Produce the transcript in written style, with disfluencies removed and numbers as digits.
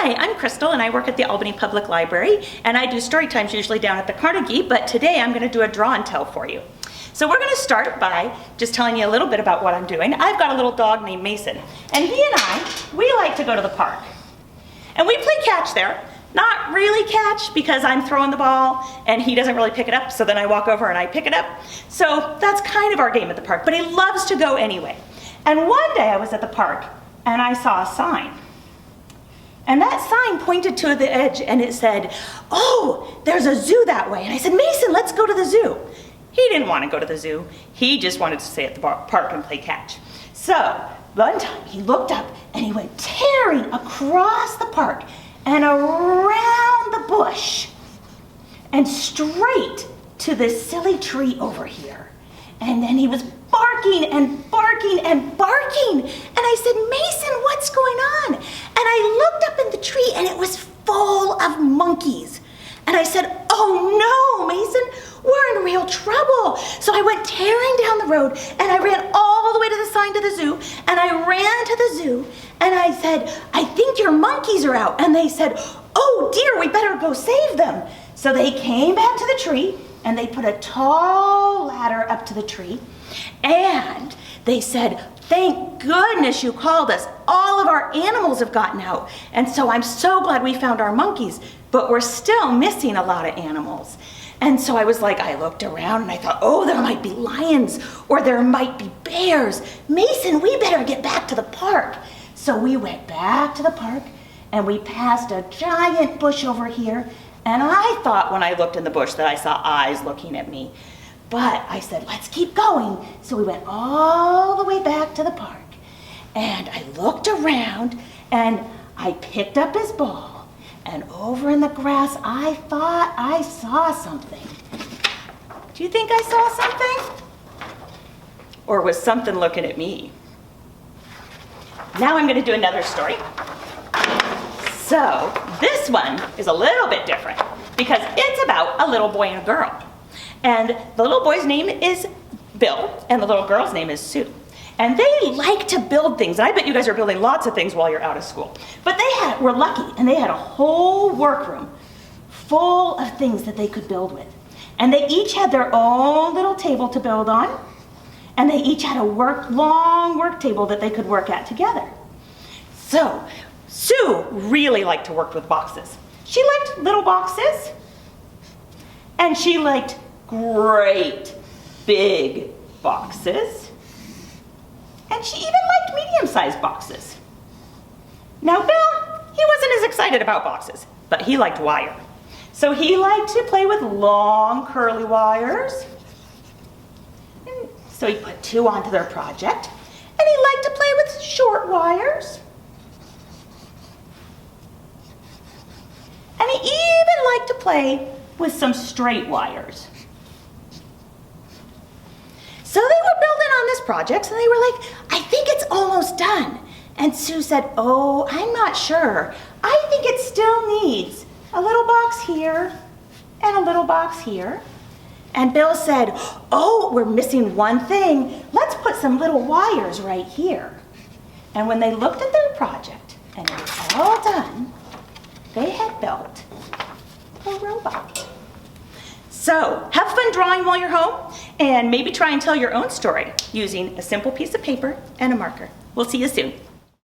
Hi, I'm Crystal and I work at the Albany Public Library, and I do story times usually down at the Carnegie, but today I'm going to do a draw and tell for you. So we're going to start by just telling you a little bit about what I'm doing. I've got a little dog named Mason, and he and we like to go to the park. And we play catch there. Not really catch because I'm throwing the ball and he doesn't really pick it up, so then I walk over and I pick it up. So that's kind of our game at the park, but he loves to go anyway. And one day I was at the park and I saw a sign. And that sign pointed to the edge and it said, "Oh, there's a zoo that way." And I said, "Mason, let's go to the zoo." He didn't want to go to the zoo. He just wanted to stay at the park and play catch. So one time he looked up and he went tearing across the park and around the bush and straight to this silly tree over here. And then he was barking and barking and barking. And I said, "Mason, what's going on?" And I looked up in the tree and it was full of monkeys. And I said, "Oh no, Mason, we're in real trouble." So I went tearing down the road and I ran all the way to the sign to the zoo. And I ran to the zoo and I said, "I think your monkeys are out." And they said, "Oh dear, we better go save them." So they came back to the tree and they put a tall ladder up to the tree. And they said, "Thank goodness you called us. All of our animals have gotten out. And so I'm so glad we found our monkeys, but we're still missing a lot of animals." And so I was like, I looked around and I thought, oh, there might be lions or there might be bears. "Mason, we better get back to the park." So we went back to the park and we passed a giant bush over here. And I thought when I looked in the bush that I saw eyes looking at me. But I said, let's keep going. So we went all the way back to the park. And I looked around and I picked up his ball. And over in the grass, I thought I saw something. Do you think I saw something? Or was something looking at me? Now I'm going to do another story. So this one is a little bit different because it's about a little boy and a girl. And the little boy's name is Bill and the little girl's name is Sue. And they like to build things. And I bet you guys are building lots of things while you're out of school. But they were lucky and they had a whole workroom full of things that they could build with. And they each had their own little table to build on. And they each had a long work table that they could work at together. So Sue really liked to work with boxes. She liked little boxes. And she liked great big boxes. And she even liked medium-sized boxes. Now Bill, he wasn't as excited about boxes, but he liked wire. So he liked to play with long curly wires. And so he put 2 onto their project. And he liked to play with short wires. And he even liked to play with some straight wires. So they were building on this project and they were like, "I think it's almost done." And Sue said, "Oh, I'm not sure. I think it still needs a little box here and a little box here." And Bill said, "Oh, we're missing one thing. Let's put some little wires right here." And when they looked at their project and it was all done, they had built a robot. So have fun drawing while you're home and maybe try and tell your own story using a simple piece of paper and a marker. We'll see you soon.